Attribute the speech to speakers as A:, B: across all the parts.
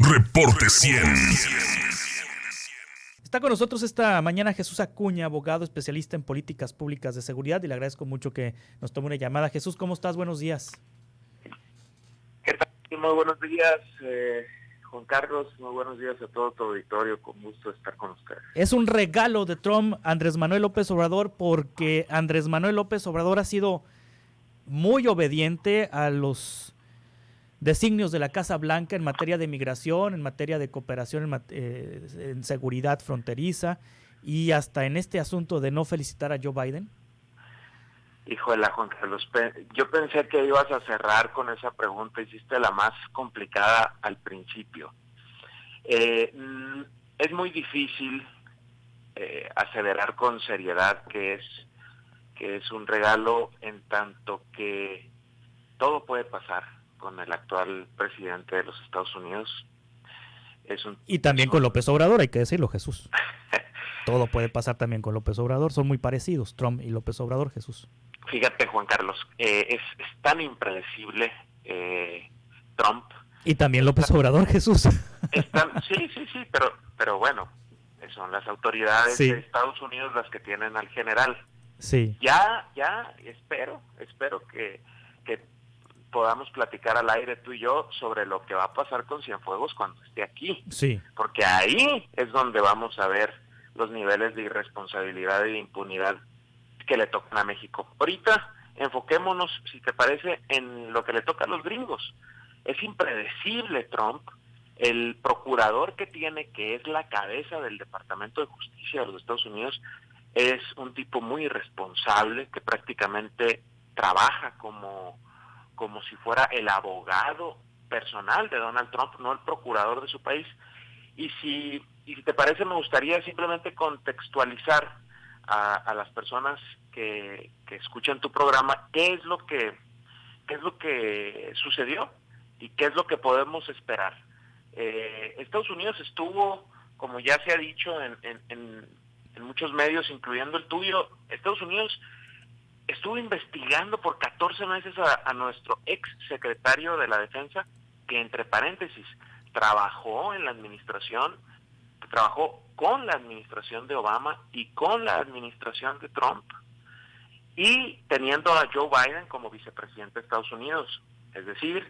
A: Reporte 100.
B: Está con nosotros esta mañana Jesús Acuña, abogado especialista en políticas públicas de seguridad, y le agradezco mucho que nos tome una llamada. Jesús, ¿cómo estás? Buenos días.
C: ¿Qué tal? Muy buenos días, Juan Carlos. Muy buenos días a todo tu auditorio. Con gusto estar con ustedes.
B: Es un regalo de Trump a Andrés Manuel López Obrador, porque Andrés Manuel López Obrador ha sido muy obediente a los designios de la Casa Blanca en materia de migración, en materia de cooperación en seguridad fronteriza, y hasta en este asunto de no felicitar a Joe Biden.
C: Híjole, Juan Carlos, yo pensé que ibas a cerrar con esa pregunta. Hiciste la más complicada al principio. Es muy difícil aseverar con seriedad que es un regalo, en tanto que todo puede pasar con el actual presidente de los Estados Unidos.
B: Y también con López Obrador, hay que decirlo, Jesús. Todo puede pasar también con López Obrador. Son muy parecidos, Trump y López Obrador, Jesús.
C: Fíjate, Juan Carlos, es tan impredecible Trump.
B: Y también López Obrador, Jesús.
C: Sí, pero bueno, son las autoridades de Estados Unidos las que tienen al general.
B: Sí.
C: Ya, espero que podamos platicar al aire tú y yo sobre lo que va a pasar con Cienfuegos cuando esté aquí.
B: Sí.
C: Porque ahí es donde vamos a ver los niveles de irresponsabilidad y de impunidad que le tocan a México. Ahorita enfoquémonos, si te parece, en lo que le toca a los gringos. Es impredecible Trump. El procurador que tiene, que es la cabeza del Departamento de Justicia de los Estados Unidos, es un tipo muy irresponsable que prácticamente trabaja como si fuera el abogado personal de Donald Trump, no el procurador de su país. Y si te parece, me gustaría simplemente contextualizar a las personas que escuchan tu programa qué es lo que sucedió y qué es lo que podemos esperar. Estados Unidos estuvo, como ya se ha dicho en muchos medios, incluyendo el tuyo, Estados Unidos estuvo investigando por 14 meses a nuestro ex secretario de la Defensa, que, entre paréntesis, trabajó con la administración de Obama y con la administración de Trump, y teniendo a Joe Biden como vicepresidente de Estados Unidos. Es decir,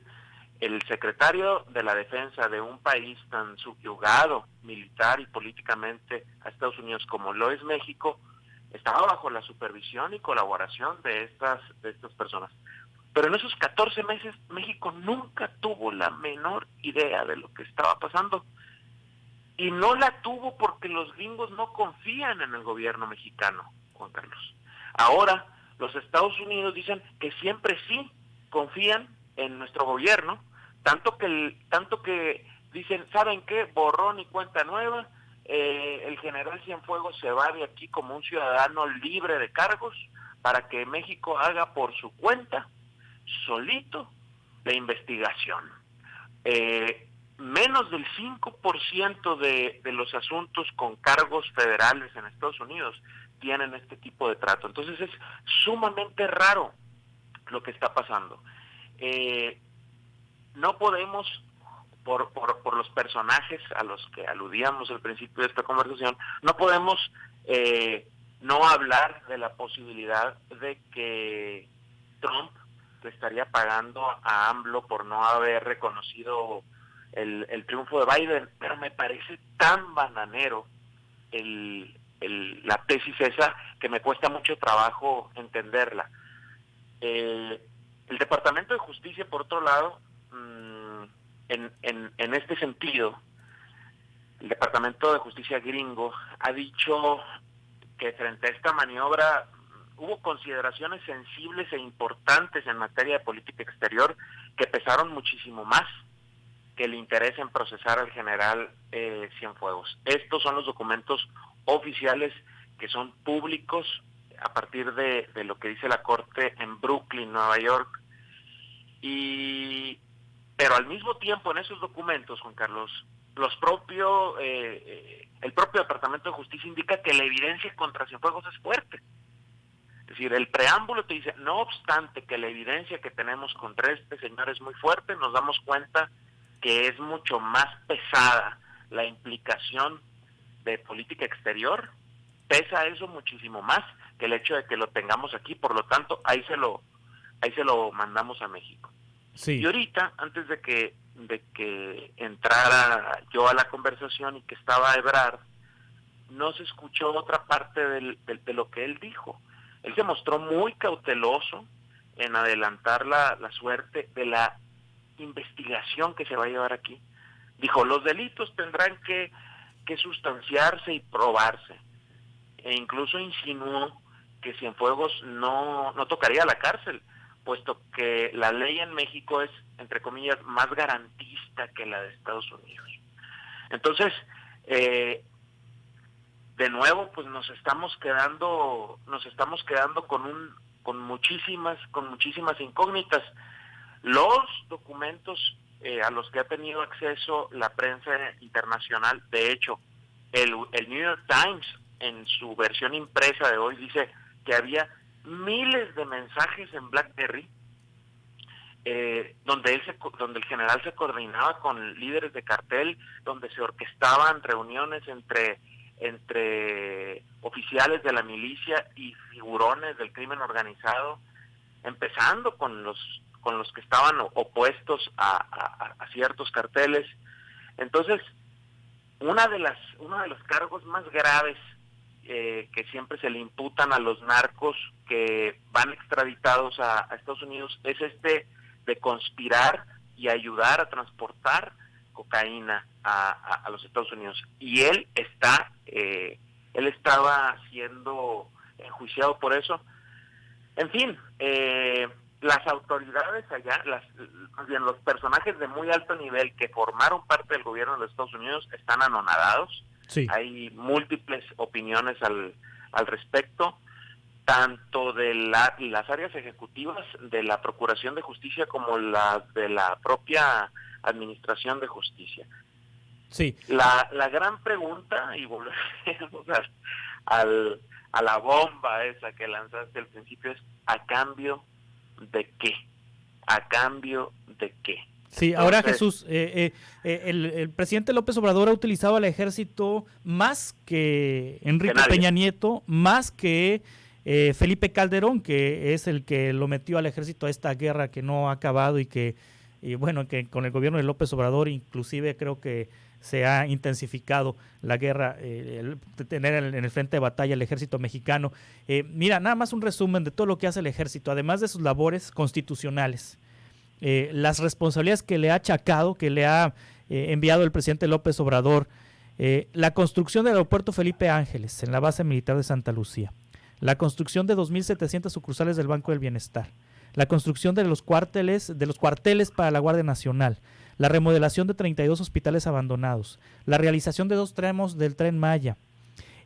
C: el secretario de la Defensa de un país tan subyugado militar y políticamente a Estados Unidos como lo es México, estaba bajo la supervisión y colaboración de estas personas. Pero en esos 14 meses México nunca tuvo la menor idea de lo que estaba pasando. Y no la tuvo porque los gringos no confían en el gobierno mexicano, Juan Carlos. Ahora los Estados Unidos dicen que siempre sí confían en nuestro gobierno, tanto que dicen, ¿saben qué? Borrón y cuenta nueva. El general Cienfuegos se va de aquí como un ciudadano libre de cargos para que México haga por su cuenta, solito, la investigación. Menos del 5% de los asuntos con cargos federales en Estados Unidos tienen este tipo de trato. Entonces es sumamente raro lo que está pasando. No podemos, por los personajes a los que aludíamos al principio de esta conversación, no podemos no hablar de la posibilidad de que Trump le estaría pagando a AMLO por no haber reconocido el triunfo de Biden, pero me parece tan bananero la tesis esa que me cuesta mucho trabajo entenderla. El Departamento de Justicia, por otro lado, en este sentido, el Departamento de Justicia gringo ha dicho que frente a esta maniobra hubo consideraciones sensibles e importantes en materia de política exterior que pesaron muchísimo más que el interés en procesar al general Cienfuegos. Estos son los documentos oficiales que son públicos a partir de lo que dice la Corte en Brooklyn, Nueva York. Pero al mismo tiempo, en esos documentos, Juan Carlos, el propio Departamento de Justicia indica que la evidencia contra Cienfuegos es fuerte. Es decir, el preámbulo te dice, no obstante que la evidencia que tenemos contra este señor es muy fuerte, nos damos cuenta que es mucho más pesada la implicación de política exterior, pesa eso muchísimo más que el hecho de que lo tengamos aquí, por lo tanto, ahí se lo mandamos a México.
B: Sí.
C: Y ahorita, antes de que entrara yo a la conversación y que estaba Ebrard, no se escuchó otra parte de lo que él dijo. Él se mostró muy cauteloso en adelantar la suerte de la investigación que se va a llevar aquí. Dijo, los delitos tendrán que sustanciarse y probarse. E incluso insinuó que Cienfuegos no tocaría la cárcel, puesto que la ley en México es, entre comillas, más garantista que la de Estados Unidos. Entonces, de nuevo, pues nos estamos quedando con muchísimas incógnitas. Los documentos a los que ha tenido acceso la prensa internacional, de hecho, el New York Times en su versión impresa de hoy dice que había miles de mensajes en BlackBerry donde el general se coordinaba con líderes de cartel, donde se orquestaban reuniones entre oficiales de la milicia y figurones del crimen organizado, empezando con los que estaban opuestos a ciertos carteles. Entonces, uno de los cargos más graves que siempre se le imputan a los narcos que van extraditados a Estados Unidos es de conspirar y ayudar a transportar cocaína a los Estados Unidos. Y él estaba siendo enjuiciado por eso. En fin, las autoridades allá, más bien los personajes de muy alto nivel que formaron parte del gobierno de los Estados Unidos están anonadados.
B: Sí.
C: Hay múltiples opiniones al respecto, tanto de las áreas ejecutivas de la Procuración de Justicia como las de la propia Administración de Justicia.
B: Sí.
C: La gran pregunta, y volvemos a la bomba esa que lanzaste al principio, es ¿a cambio de qué? ¿A cambio de qué?
B: Sí, ahora Jesús, el presidente López Obrador ha utilizado al ejército más que Enrique Peña Nieto, más que Felipe Calderón, que es el que lo metió al ejército a esta guerra que no ha acabado y que con el gobierno de López Obrador inclusive creo que se ha intensificado la guerra, tener en el frente de batalla el ejército mexicano. Mira, nada más un resumen de todo lo que hace el ejército, además de sus labores constitucionales. Las responsabilidades que le ha achacado, que le ha enviado el presidente López Obrador, la construcción del aeropuerto Felipe Ángeles en la base militar de Santa Lucía, la construcción de 2.700 sucursales del Banco del Bienestar, la construcción de los cuarteles para la Guardia Nacional, la remodelación de 32 hospitales abandonados, la realización de 2 tramos del Tren Maya,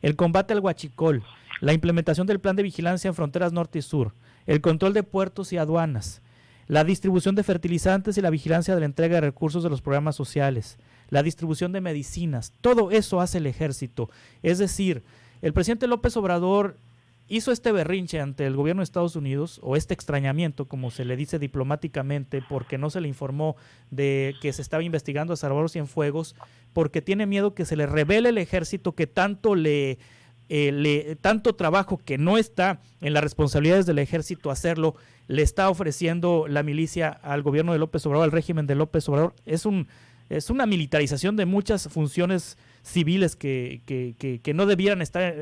B: el combate al huachicol, la implementación del plan de vigilancia en fronteras norte y sur, el control de puertos y aduanas, la distribución de fertilizantes y la vigilancia de la entrega de recursos de los programas sociales, la distribución de medicinas, todo eso hace el ejército. Es decir, el presidente López Obrador hizo este berrinche ante el gobierno de Estados Unidos, o este extrañamiento, como se le dice diplomáticamente, porque no se le informó de que se estaba investigando a Salvador Cienfuegos, porque tiene miedo que se le revele el ejército que tanto tanto trabajo que no está en las responsabilidades del ejército hacerlo, le está ofreciendo la milicia al gobierno de López Obrador, al régimen de López Obrador. Es una militarización de muchas funciones civiles que no debieran estar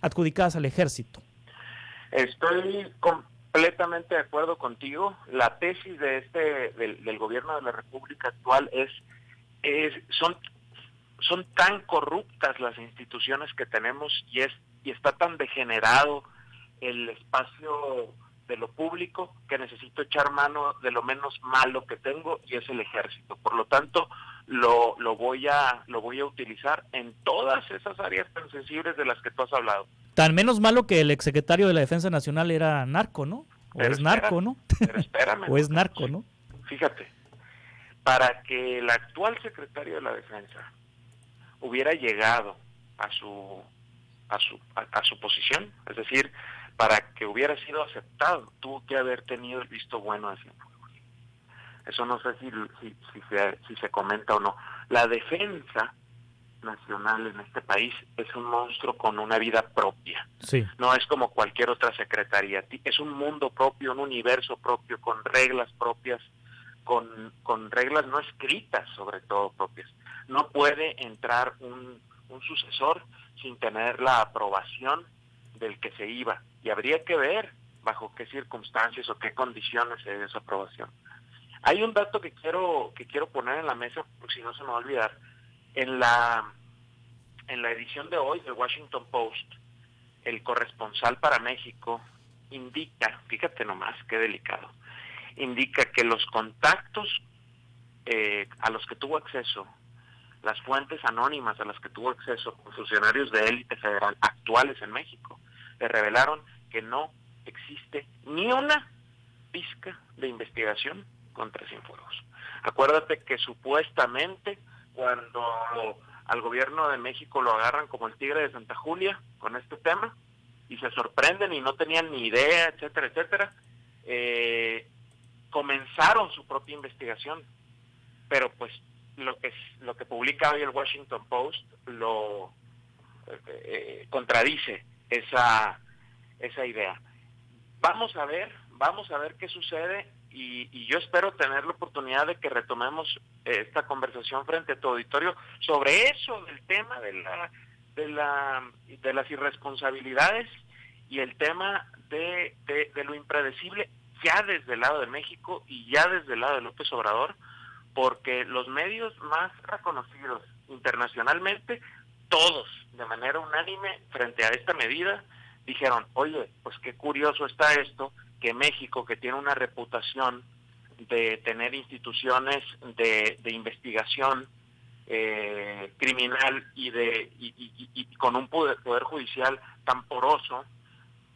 B: adjudicadas al ejército. Estoy completamente de acuerdo contigo. La tesis de del gobierno de la República actual son tan corruptas las instituciones que tenemos y está tan degenerado el espacio de lo público que necesito echar mano de lo menos malo que tengo, y es el ejército. Por lo tanto, lo voy a utilizar en todas esas áreas tan sensibles de las que tú has hablado. Tan menos malo que el exsecretario de la Defensa Nacional era narco, ¿no? Pero espérame. O es narco, ¿no? Fíjate, para que el actual secretario de la Defensa hubiera llegado a su posición, es decir, para que hubiera sido aceptado, tuvo que haber tenido el visto bueno de Cienfuegos.
C: Eso no sé si se comenta o no. La defensa nacional en este país es un monstruo con una vida propia.
B: Sí.
C: No es como cualquier otra secretaría. Es un mundo propio, un universo propio, con reglas propias, con reglas no escritas, sobre todo propias. No puede entrar un sucesor sin tener la aprobación del que se iba. Y habría que ver bajo qué circunstancias o qué condiciones se dio esa aprobación. Hay un dato que quiero poner en la mesa, porque si no se me va a olvidar. En la edición de hoy del Washington Post, el corresponsal para México indica, fíjate nomás qué delicado, indica que los contactos a los que tuvo acceso, las fuentes anónimas a las que tuvo acceso con funcionarios de élite federal actuales en México, le revelaron que no existe ni una pizca de investigación contra Cienfuegos. Acuérdate que supuestamente cuando al gobierno de México lo agarran como el tigre de Santa Julia con este tema y se sorprenden y no tenían ni idea, etcétera, etcétera, comenzaron su propia investigación, pero pues lo que publica hoy el Washington Post lo contradice esa idea. Vamos a ver qué sucede y yo espero tener la oportunidad de que retomemos esta conversación frente a tu auditorio sobre eso, del tema de las irresponsabilidades y el tema de lo impredecible ya desde el lado de México y ya desde el lado de López Obrador, porque los medios más reconocidos internacionalmente, todos de manera unánime frente a esta medida, dijeron, oye, pues qué curioso está esto, que México, que tiene una reputación de tener instituciones de investigación criminal y con un poder judicial tan poroso,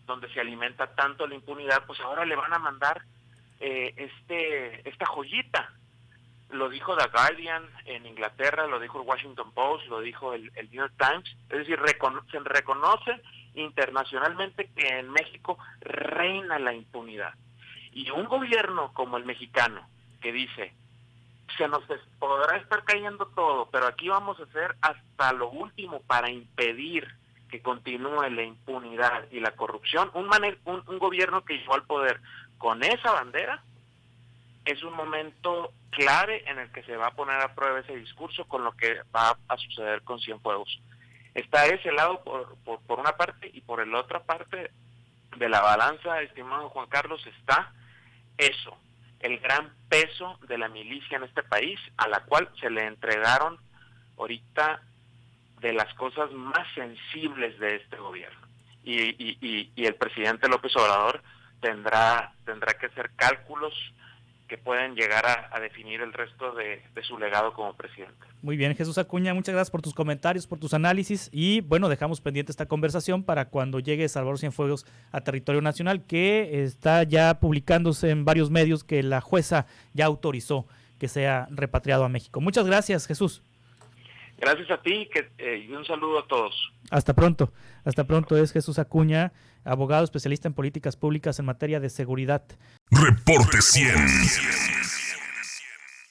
C: donde se alimenta tanto la impunidad, pues ahora le van a mandar esta joyita. Lo dijo The Guardian en Inglaterra, lo dijo el Washington Post, lo dijo el New York Times. Es decir, se reconoce internacionalmente que en México reina la impunidad. Y un gobierno como el mexicano, que dice, se nos podrá estar cayendo todo, pero aquí vamos a hacer hasta lo último para impedir que continúe la impunidad y la corrupción, un gobierno que llegó al poder con esa bandera, es un momento clave en el que se va a poner a prueba ese discurso con lo que va a suceder con Cienfuegos. Está ese lado por una parte, y por la otra parte de la balanza, estimado Juan Carlos, está eso, el gran peso de la milicia en este país, a la cual se le entregaron ahorita de las cosas más sensibles de este gobierno. Y el presidente López Obrador tendrá que hacer cálculos que pueden llegar a definir el resto de su legado como presidente.
B: Muy bien, Jesús Acuña, muchas gracias por tus comentarios, por tus análisis y bueno, dejamos pendiente esta conversación para cuando llegue Salvador Cienfuegos a territorio nacional, que está ya publicándose en varios medios que la jueza ya autorizó que sea repatriado a México. Muchas gracias, Jesús.
C: Gracias a ti y un saludo a todos.
B: Hasta pronto. Es Jesús Acuña, abogado especialista en políticas públicas en materia de seguridad.
A: Reporte 100.